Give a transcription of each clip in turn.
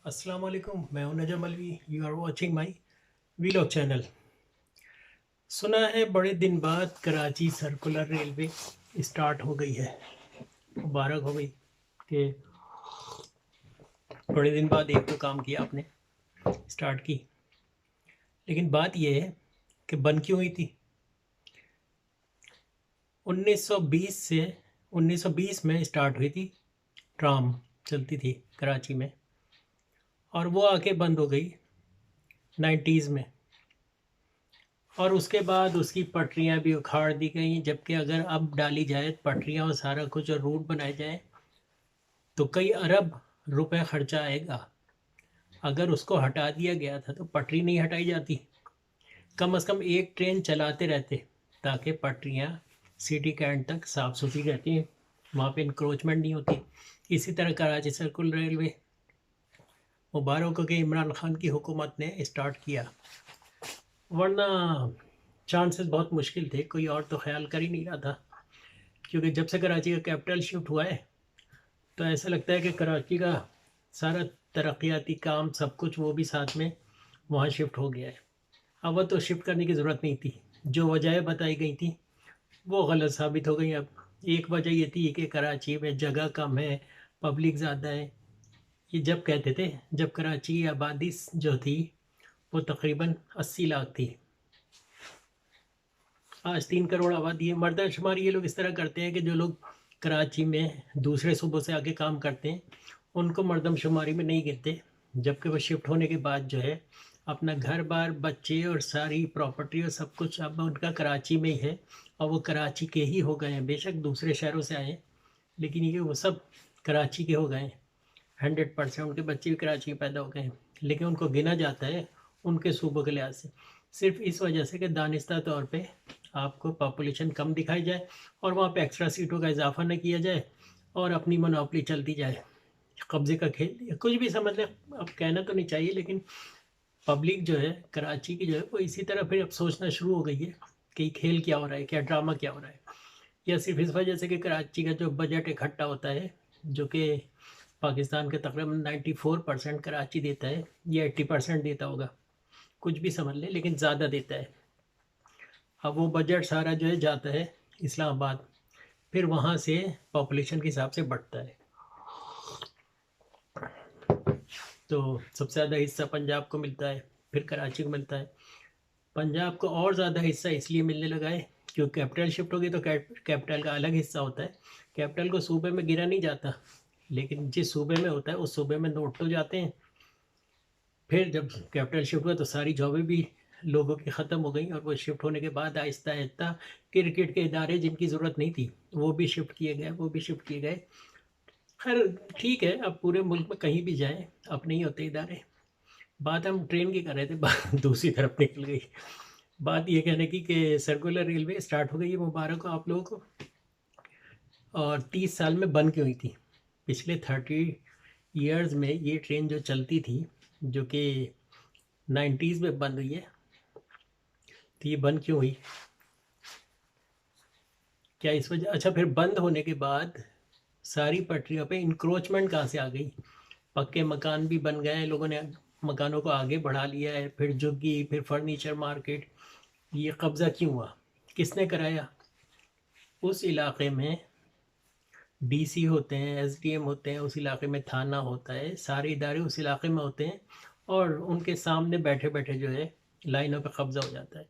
अस्सलाम वालेकुम, मैं हूं Najam Alvi. You are watching my vlog channel. सुना है बड़े दिन बाद कराची सर्कुलर रेलवे स्टार्ट हो गई है। मुबारक हो गई कि बड़े दिन बाद एक तो काम किया आपने, स्टार्ट की। लेकिन बात यह है कि बंद क्यों हुई थी। 1920 से 1920 में स्टार्ट हुई थी, ट्राम चलती थी कराची में, और वो आके बंद हो गई 90s में। और उसके बाद उसकी पटरियां भी उखाड़ दी गई, जबकि अगर अब डाली जाए पटरियां और सारा कुछ और रूट बनाए जाए तो कई अरब रुपए खर्चा आएगा। अगर उसको हटा दिया गया था तो पटरी नहीं हटाई जाती, कम से कम एक ट्रेन चलाते रहते ताकि पटरियां सिटी के एंड तक साफ़ सुथरी रहती हैं, वहाँ पे इंक्रोचमेंट नहीं होती। इसी तरह कराची सर्कुलर रेलवे मुबारक हो के इमरान खान की हुकूमत ने स्टार्ट किया, वरना चांसेस बहुत मुश्किल थे, कोई और तो ख्याल कर ही नहीं रहा था। क्योंकि जब से कराची का कैपिटल शिफ्ट हुआ है तो ऐसा लगता है कि कराची का सारा तरक्याती काम सब कुछ वो भी साथ में वहाँ शिफ्ट हो गया है। अब वह तो शिफ्ट करने की ज़रूरत नहीं थी, जो वजह बताई गई थी वो गलत साबित हो गई। अब एक वजह ये थी कि कराची में जगह कम है, पब्लिक ज़्यादा है। ये जब कहते थे, जब कराची की आबादी जो थी वो तकरीबन 80 लाख थी। आज 3 करोड़ आबादी है। मर्दमशुमारी ये लोग इस तरह करते हैं कि जो लोग कराची में दूसरे सूबों से आके काम करते हैं उनको मर्दमशुमारी में नहीं गिनते, जबकि वो शिफ्ट होने के बाद जो है अपना घर बार बच्चे और सारी प्रॉपर्टी और सब कुछ अब उनका कराची में ही है, और वो कराची के ही हो गए हैं। बेशक दूसरे शहरों से आए हैं लेकिन ये वो सब कराची के हो गए हैं। 100% उनके बच्चे भी कराची में पैदा हो गए हैं, लेकिन उनको गिना जाता है उनके सूबों के लिहाज से, सिर्फ इस वजह से कि दानिस्ता तौर पे आपको पॉपुलेशन कम दिखाई जाए और वहाँ पे एक्स्ट्रा सीटों का इजाफा न किया जाए और अपनी मोनोपोली चलती जाए। कब्जे का खेल या कुछ भी समझ लें, अब कहना तो नहीं चाहिए, लेकिन पब्लिक जो है कराची की जो है वो इसी तरह फिर अब सोचना शुरू हो गई है कि खेल क्या हो रहा है, क्या ड्रामा क्या हो रहा है। या सिर्फ इस वजह से कि कराची का जो बजट इकट्ठा होता है, जो कि पाकिस्तान के तकरीबन 94% कराची देता है, या 80% देता होगा, कुछ भी समझ लें, लेकिन ज़्यादा देता है। अब वो बजट सारा जो है जाता है इस्लामाबाद, फिर वहाँ से पॉपुलेशन के हिसाब से बढ़ता है। तो सबसे ज़्यादा हिस्सा पंजाब को मिलता है, फिर कराची को मिलता है। पंजाब को और ज़्यादा हिस्सा इसलिए मिलने लगा है क्योंकि कैपिटल शिफ्ट हो गई, तो कैपिटल का अलग हिस्सा होता है। कैपिटल को सूबे में गिना नहीं जाता, लेकिन जिस सूबे में होता है उस सूबे में नोट तो जाते हैं। फिर जब कैपिटल शिफ्ट हुआ तो सारी जॉबें भी लोगों की ख़त्म हो गई, और वो शिफ्ट होने के बाद आहिस्ता आहिस्ता क्रिकेट के इदारे जिनकी ज़रूरत नहीं थी वो भी शिफ्ट किए गए, वो भी शिफ्ट किए गए। खैर ठीक है, अब पूरे मुल्क में कहीं भी जाए अपने ही होते इदारे। बात हम ट्रेन की कर रहे थे, बात दूसरी तरफ निकल गई। बात ये कहने की कि सर्कुलर रेलवे स्टार्ट हो गई है, मुबारक हो आप लोगों को। और 30 साल में बंद क्यों हुई थी। पिछले 30 ईयर्स में ये ट्रेन जो चलती थी, जो कि 90s में बंद हुई है, तो ये बंद क्यों हुई, क्या इस वजह। अच्छा, फिर बंद होने के बाद सारी पटरियों पे इंक्रोचमेंट कहाँ से आ गई। पक्के मकान भी बन गए हैं, लोगों ने मकानों को आगे बढ़ा लिया है, फिर झुग्गी, फिर फर्नीचर मार्केट। ये कब्ज़ा क्यों हुआ, किसने कराया। उस इलाके में डीसी होते हैं, एसडीएम होते हैं, उस इलाके में थाना होता है, सारे इदारे उस इलाके में होते हैं, और उनके सामने बैठे बैठे जो है लाइनों पे कब्ज़ा हो जाता है।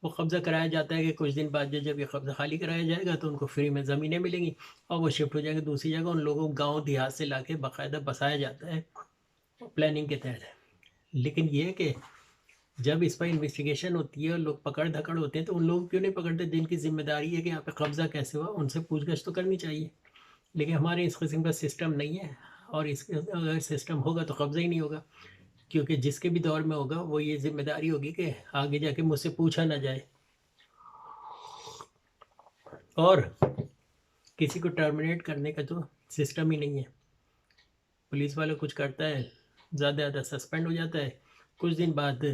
वो कब्ज़ा कराया जाता है कि कुछ दिन बाद जब ये कब्ज़ा खाली कराया जाएगा तो उनको फ्री में ज़मीनें मिलेंगी और वो शिफ्ट हो जाएंगे दूसरी जगह। उन लोगों को गाँव देहात से ला के बाकायदा बसाया जाता है प्लानिंग के तहत। लेकिन ये है कि जब इस पर इन्वेस्टिगेशन होती है और लोग पकड़ धकड़ होते हैं तो उन लोगों को क्यों नहीं पकड़ते जिनकी जिम्मेदारी है कि यहाँ पे कब्ज़ा कैसे हुआ, उनसे पूछगछ तो करनी चाहिए। लेकिन हमारे इस किस्म का सिस्टम नहीं है, और इस अगर सिस्टम होगा तो कब्ज़ा ही नहीं होगा, क्योंकि जिसके भी दौर में होगा वो ये जिम्मेदारी होगी कि आगे जाके मुझसे पूछा ना जाए। और किसी को टर्मिनेट करने का तो सिस्टम ही नहीं है। पुलिस वाला कुछ करता है, ज़्यादा ज़्यादा सस्पेंड हो जाता है, कुछ दिन बाद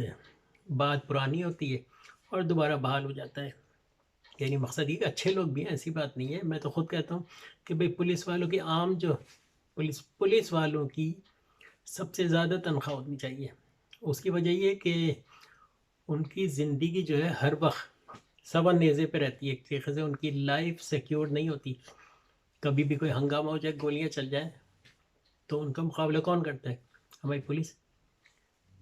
बात पुरानी होती है और दोबारा बहाल हो जाता है। यानी मकसद ये कि अच्छे लोग भी हैं, ऐसी बात नहीं है। मैं तो खुद कहता हूँ कि भाई पुलिस वालों की आम जो पुलिस वालों की सबसे ज़्यादा तनख्वाह होनी चाहिए। उसकी वजह ये कि उनकी ज़िंदगी जो है हर वक्त सवा नेज़े पे रहती है, एक तरीके से उनकी लाइफ सिक्योर नहीं होती। कभी भी कोई हंगामा हो जाए, गोलियां चल जाए, तो उनका मुकाबला कौन करता है? हमारी पुलिस।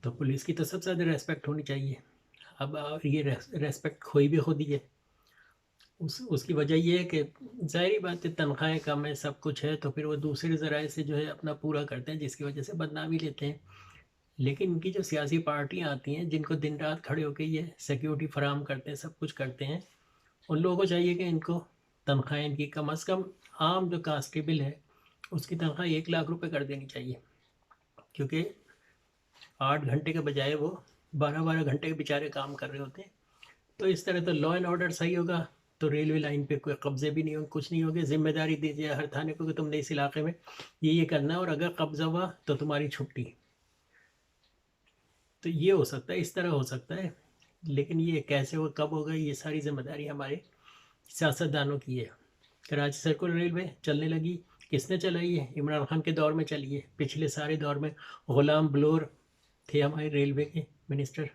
तो पुलिस की तो सबसे ज़्यादा रेस्पेक्ट होनी चाहिए। अब ये रेस्पेक्ट खोई भी खुद ही है। उसकी वजह ये है कि ज़ाहिरी बात है, तनख्वाहें कम है, सब कुछ है, तो फिर वो दूसरे ज़राए से जो है अपना पूरा करते हैं, जिसकी वजह से बदनामी लेते हैं। लेकिन इनकी जो सियासी पार्टियां आती हैं, जिनको दिन रात खड़े होकर ये सिक्योरिटी फराहम करते हैं, सब कुछ करते हैं, उन लोगों को चाहिए कि इनको तनख्वाहें इनकी कम अज़ कम आम जो कांस्टेबल है उसकी तनख्वाह 1 लाख रुपए कर देनी चाहिए। क्योंकि 8 घंटे के बजाय वो 12-12 घंटे के बेचारे काम कर रहे होते हैं। तो इस तरह तो लॉ एंड ऑर्डर सही होगा, तो रेलवे लाइन पे कोई कब्जे भी नहीं होंगे, कुछ नहीं होंगे। जिम्मेदारी दीजिए हर थाने को कि तुमने इस इलाके में ये करना है, और अगर कब्जा हुआ तो तुम्हारी छुट्टी। तो ये हो सकता है, इस तरह हो सकता है। लेकिन ये कैसे हो, कब होगा, ये सारी जिम्मेदारी हमारे सियासतदानों की है। कराची सर्कुलर रेलवे चलने लगी, किसने चलाई है? इमरान खान के दौर में चली है। पिछले सारे दौर में गुलाम बलोर थे हमारे रेलवे के मिनिस्टर।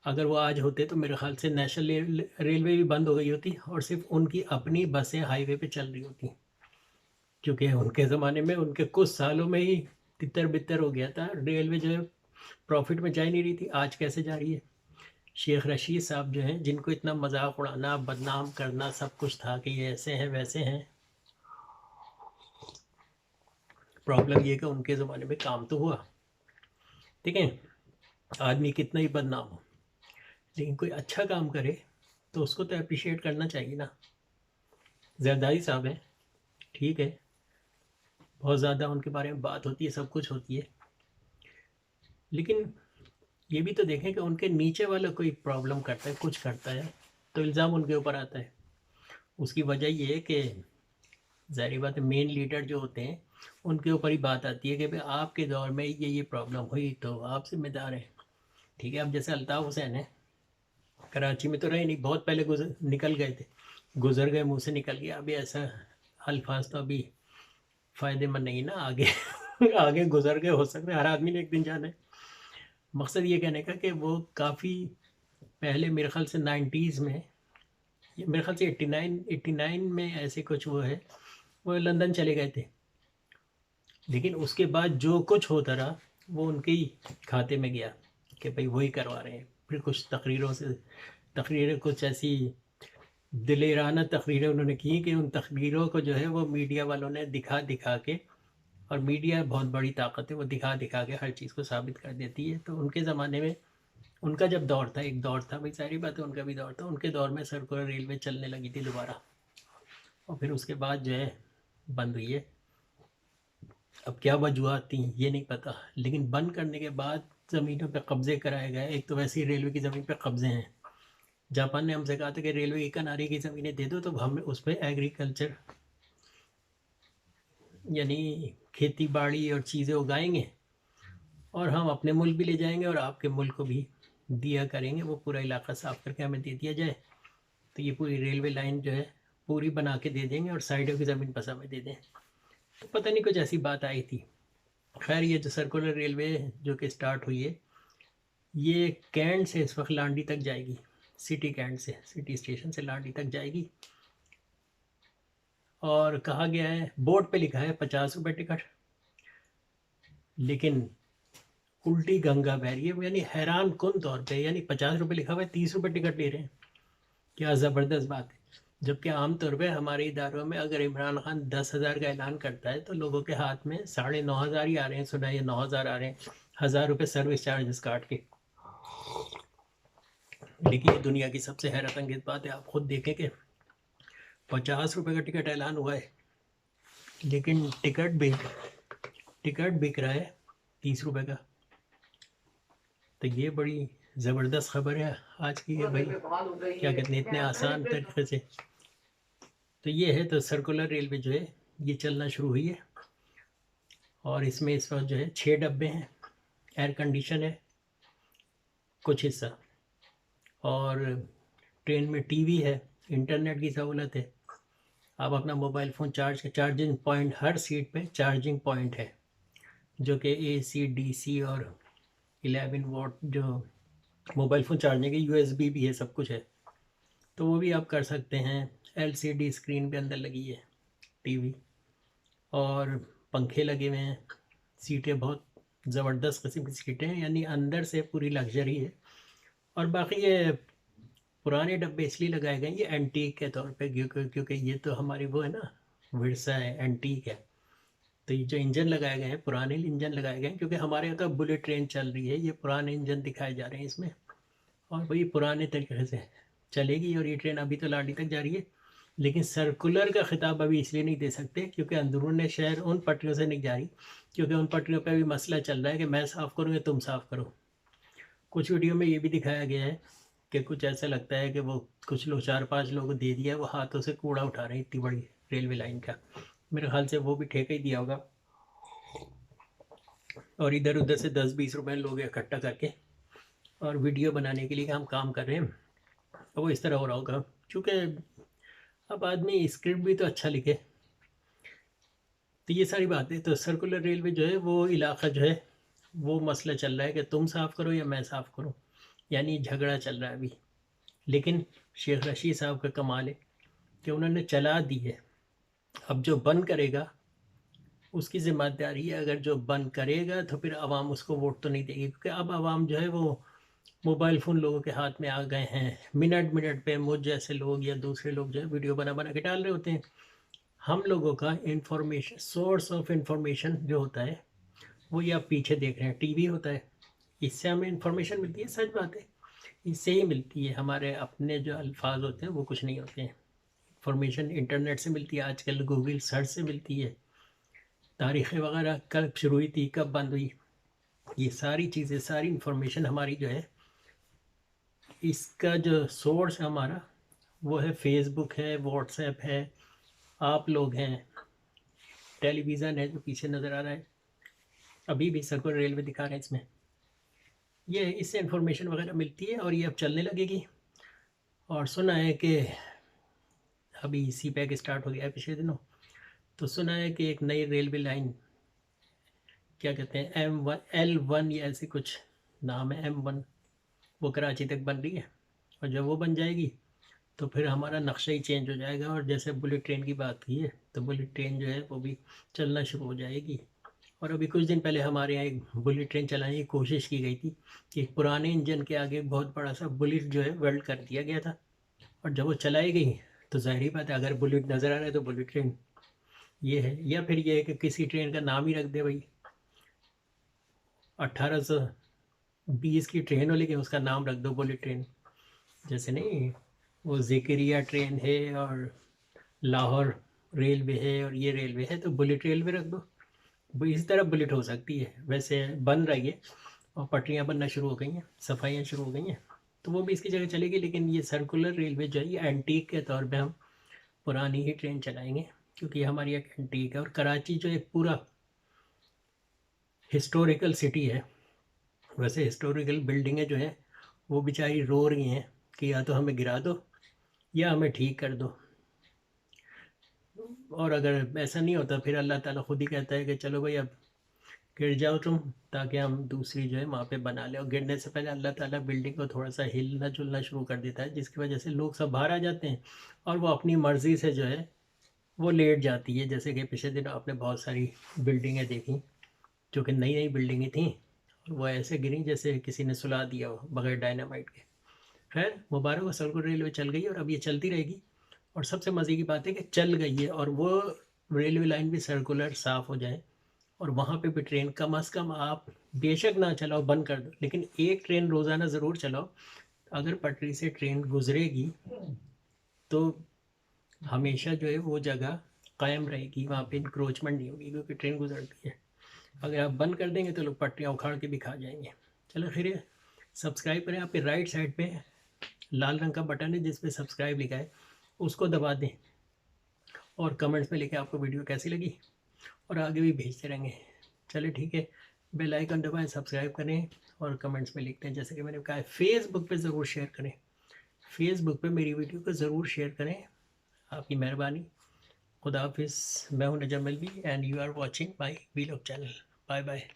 अगर वो आज होते तो मेरे ख्याल से नेशनल रेलवे भी बंद हो गई होती और सिर्फ उनकी अपनी बसें हाईवे पे चल रही होती। क्योंकि उनके ज़माने में, उनके कुछ सालों में ही तितर बितर हो गया था, रेलवे जो है प्रॉफिट में जा ही नहीं रही थी। आज कैसे जा रही है? शेख रशीद साहब जो हैं, जिनको इतना मजाक उड़ाना, बदनाम करना सब कुछ था कि ये ऐसे हैं वैसे हैं, प्रॉब्लम ये कि उनके ज़माने में काम तो हुआ, ठीक है। आदमी कितना ही बदनाम हो, लेकिन कोई अच्छा काम करे तो उसको तो अप्रिशिएट करना चाहिए ना। जरदारी साहब हैं, ठीक है, बहुत ज़्यादा उनके बारे में बात होती है, सब कुछ होती है, लेकिन ये भी तो देखें कि उनके नीचे वाला कोई प्रॉब्लम करता है, कुछ करता है, तो इल्ज़ाम उनके ऊपर आता है। उसकी वजह ये है कि ज़ाहिर बात है, मेन लीडर जो होते हैं उनके ऊपर ही बात आती है कि भाई आपके दौर में ये प्रॉब्लम हुई तो आप जिम्मेदार हैं, ठीक है। अब जैसे अल्ताफ़ हुसैन है, कराची में तो रहे नहीं, बहुत पहले निकल गए थे, गुजर गए, मुंह से निकल गया। अभी ऐसा अल्फाज तो अभी फ़ायदेमंद नहीं ना आगे। आगे गुजर गए, हो सकता है, हर आदमी ने एक दिन जाना है। मकसद ये कहने का कि वो काफ़ी पहले, मेरे ख्याल से 90s में, मेरे ख्याल से 89 में ऐसे कुछ वो है, वो लंदन चले गए थे। लेकिन उसके बाद जो कुछ होता रहा वो उनके ही खाते में गया कि भाई वही करवा रहे हैं। फिर कुछ तकरीरें कुछ ऐसी दिलेराना तकरीरें उन्होंने की कि उन तकरीरों को जो है वो मीडिया वालों ने दिखा दिखा के, और मीडिया बहुत बड़ी ताकत है, वो दिखा दिखा के हर चीज़ को साबित कर देती है। तो उनके ज़माने में, उनका जब दौर था, एक दौर था भाई, सारी बात है, उनका भी दौर था, उनके दौर में सर्कुलर रेलवे चलने लगी थी दोबारा, और फिर उसके बाद जो है बंद हुई है। अब क्या वजूहत थी ये नहीं पता, लेकिन बंद करने के बाद ज़मीनों पे कब्जे कराए गए। एक तो वैसे ही रेलवे की ज़मीन पे कब्जे हैं। जापान ने हमसे कहा था कि रेलवे के किनारे की ज़मीनें दे दो, तो हम उस पर एग्रीकल्चर यानी खेती बाड़ी और चीज़ें उगाएंगे, और हम अपने मुल्क भी ले जाएंगे और आपके मुल्क को भी दिया करेंगे, वो पूरा इलाका साफ करके हमें दे दिया जाए, तो ये पूरी रेलवे लाइन जो है पूरी बना के दे देंगे, और साइडों की ज़मीन बस हमें दे दें। तो पता नहीं कुछ ऐसी बात आई थी। खैर, ये जो सर्कुलर रेलवे जो कि स्टार्ट हुई है, ये कैंट से इस वक्त लांडी तक जाएगी। सिटी कैंट से, सिटी स्टेशन से लांडी तक जाएगी। और कहा गया है, बोर्ड पे लिखा है 50 रुपये टिकट, लेकिन उल्टी गंगा बह रही है, यानी हैरान कन तौर पे, यानी 50 रुपये लिखा हुआ है, 30 रुपये टिकट ले रहे हैं। क्या ज़बरदस्त बात है। जबकि आमतौर पे हमारे इदारों में अगर इमरान खान 10,000 का ऐलान करता है तो लोगों के हाथ में 9,500 ही आ रहे हैं, सुना ये 9,000 आ रहे हैं, 1,000 रुपये सर्विस चार्जेस काट के। लेकिन ये दुनिया की सबसे हैरत अंगेज बात है, आप खुद देखें कि 50 रुपये का टिकट ऐलान हुआ है, लेकिन टिकट बिक रहा है 30 रुपये का। तो ये बड़ी ज़बरदस्त खबर है आज की, है भाई, क्या कहते हैं, इतने आसान तरीके से। तो ये है, तो सर्कुलर रेलवे जो है ये चलना शुरू हुई है, और इसमें इस वक्त जो है 6 डब्बे हैं, एयर कंडीशन है कुछ हिस्सा, और ट्रेन में टीवी है, इंटरनेट की सहूलत है। आप अपना मोबाइल फ़ोन चार्जिंग पॉइंट, हर सीट पे चार्जिंग पॉइंट है। जो कि AC DC और 11 वॉट जो मोबाइल फ़ोन चार्जने के USB भी है, सब कुछ है, तो वो भी आप कर सकते हैं। LCD स्क्रीन पे अंदर लगी है टीवी, और पंखे लगे हुए हैं, सीटें बहुत ज़बरदस्त किस्म की सीटें हैं, यानी अंदर से पूरी लग्जरी है। और बाकी ये पुराने डब्बे इसलिए लगाए गए हैं, ये एंटीक के तौर पे, क्योंकि ये तो हमारी वो है ना, विरसा है, एंटीक है। तो ये जो इंजन लगाए गए हैं, पुराने इंजन लगाए गए हैं, क्योंकि हमारे यहाँ तो बुलेट ट्रेन चल रही है, ये पुराने इंजन दिखाए जा रहे हैं इसमें, और वही पुराने तरीके से चलेगी। और ये ट्रेन अभी तो लाडी तक जा रही है, लेकिन सर्कुलर का खिताब अभी इसलिए नहीं दे सकते क्योंकि अंदरून शहर उन पटरियों से नहीं जा रही, क्योंकि उन पटरियों पर भी मसला चल रहा है कि मैं साफ़ करूँ या तुम साफ़ करो। कुछ वीडियो में ये भी दिखाया गया है कि कुछ ऐसा लगता है कि वो कुछ लोग, 4-5 लोगों को दे दिया, वो हाथों से कूड़ा उठा रहे हैं इतनी बड़ी रेलवे लाइन का। मेरे ख्याल से वो भी ठेका ही दिया होगा, और इधर उधर से 10-20 रुपए लोग इकट्ठा करके और वीडियो बनाने के लिए हम काम कर रहे हैं। और वो इस तरह हो रहा होगा, चूँकि अब आदमी स्क्रिप्ट भी तो अच्छा लिखे। तो ये सारी बातें, तो सर्कुलर रेलवे जो है, वो इलाका जो है, वो मसला चल रहा है कि तुम साफ़ करो या मैं साफ़ करूँ, यानी झगड़ा चल रहा है अभी। लेकिन शेख रशीद साहब का कमाल है कि उन्होंने चला दी है। अब जो बंद करेगा उसकी ज़िम्मेदारी है, अगर जो बंद करेगा तो फिर आवाम उसको वोट तो नहीं देगी, क्योंकि अब आवाम जो है वो मोबाइल फ़ोन लोगों के हाथ में आ गए हैं। मिनट मिनट पे मुझ जैसे लोग या दूसरे लोग जो है वीडियो बना बना के डाल रहे होते हैं। हम लोगों का इंफॉर्मेशन, सोर्स ऑफ इंफॉर्मेशन जो होता है, वो ये आप पीछे देख रहे हैं, टीवी होता है, इससे हमें इंफॉर्मेशन मिलती है, सच बात है, इससे ही मिलती है। हमारे अपने जो अल्फाज होते हैं वो कुछ नहीं होते हैं। इंफॉर्मेशन इंटरनेट से मिलती है, आजकल गूगल सर्च से मिलती है, तारीखें वगैरह कब शुरू हुई थी, कब बंद हुई, ये सारी चीज़ें, सारी इंफॉर्मेशन हमारी जो है, इसका जो सोर्स है हमारा, वो है फेसबुक है, व्हाट्सएप है, आप लोग हैं, टेलीविज़न है जो पीछे नज़र आ रहा है, अभी भी सर्कुलर रेलवे दिखा रहे हैं इसमें, ये इससे इंफॉर्मेशन वगैरह मिलती है, और ये अब चलने लगेगी। और सुना है कि अभी सी पैक स्टार्ट हो गया है पिछले दिनों, तो सुना है कि एक नई रेलवे लाइन, क्या कहते हैं, M1L1 या ऐसे कुछ नाम है, M1, वो कराची तक बन रही है। और जब वो बन जाएगी तो फिर हमारा नक्शा ही चेंज हो जाएगा। और जैसे बुलेट ट्रेन की बात की है, तो बुलेट ट्रेन जो है वो भी चलना शुरू हो जाएगी। और अभी कुछ दिन पहले हमारे यहाँ एक बुलेट ट्रेन चलाने की कोशिश की गई थी कि एक पुराने इंजन के आगे एक बहुत बड़ा सा बुलेट जो है वेल्ड कर दिया गया था, और जब वो चलाई गई तो ज़ाहिर बात है, अगर बुलेट नज़र आ रहा है तो बुलेट ट्रेन ये है। या फिर ये है कि किसी ट्रेन का नाम ही रख दे भाई, 1820 की ट्रेन हो लेकिन उसका नाम रख दो बुलेट ट्रेन, जैसे नहीं वो ज़िक्रिया ट्रेन है और लाहौर रेलवे है और ये रेलवे है, तो बुलेट रेलवे रख दो। वो इसी तरह बुलेट हो सकती है, वैसे बन रही है और पटरियाँ बनना शुरू हो गई हैं, सफाइयाँ शुरू हो गई हैं, तो वो भी इसकी जगह चलेगी। लेकिन ये सर्कुलर रेलवे जो है, ये एंटीक के तौर पे हम पुरानी ही ट्रेन चलाएंगे, क्योंकि हमारी एक एंटीक है। और कराची जो एक पूरा हिस्टोरिकल सिटी है, वैसे हिस्टोरिकल बिल्डिंगें जो हैं वो बेचारी रो रही हैं कि या तो हमें गिरा दो या हमें ठीक कर दो। और अगर ऐसा नहीं होता फिर अल्लाह ताला खुद ही कहता है कि चलो भाई अब गिर जाओ तुम, ताकि हम दूसरी जो है वहाँ पे बना लें। और गिरने से पहले अल्लाह ताला बिल्डिंग को थोड़ा सा हिलना जुलना शुरू कर देता है, जिसकी वजह से लोग सब बाहर आ जाते हैं और वो अपनी मर्ज़ी से जो है वो लेट जाती है। जैसे कि पिछले दिन आपने बहुत सारी बिल्डिंगें देखी जो कि नई नई बिल्डिंगें थीं, और वो ऐसे गिरी जैसे किसी ने सुला दिया हो बगैर डायनामाइट के। खैर मुबारक हो, सर्कुलर रेलवे चल गई और अब ये चलती रहेगी। और सबसे मज़े की बात है कि चल गई है, और वो रेलवे लाइन भी सर्कुलर साफ़ हो जाए, और वहाँ पे भी ट्रेन कम अज़ कम आप बेशक ना चलाओ, बंद कर दो, लेकिन एक ट्रेन रोज़ाना ज़रूर चलाओ। अगर पटरी से ट्रेन गुजरेगी तो हमेशा जो है वो जगह कायम रहेगी, वहाँ पे इंक्रोचमेंट नहीं होगी, क्योंकि ट्रेन गुजरती है। अगर आप बंद कर देंगे तो लोग पटरियाँ उखाड़ के भी खा जाएंगे। चलो खैर, सब्सक्राइब करें, आपके राइट साइड पे लाल रंग का बटन है जिस पे सब्सक्राइब लिखा है, उसको दबा दें, और कमेंट्स में लिखें आपको वीडियो कैसी लगी, और आगे भी भेजते रहेंगे। चलिए ठीक है, बेल आइकन दबाएं, सब्सक्राइब करें और कमेंट्स में लिखते हैं। जैसे कि मैंने कहा है, फेसबुक पे ज़रूर शेयर करें, फेसबुक पे मेरी वीडियो को ज़रूर शेयर करें, आपकी मेहरबानी। खुदा हाफिज़। मैं हूं Najam Malvi and you are watching my vlog channel. Bye bye.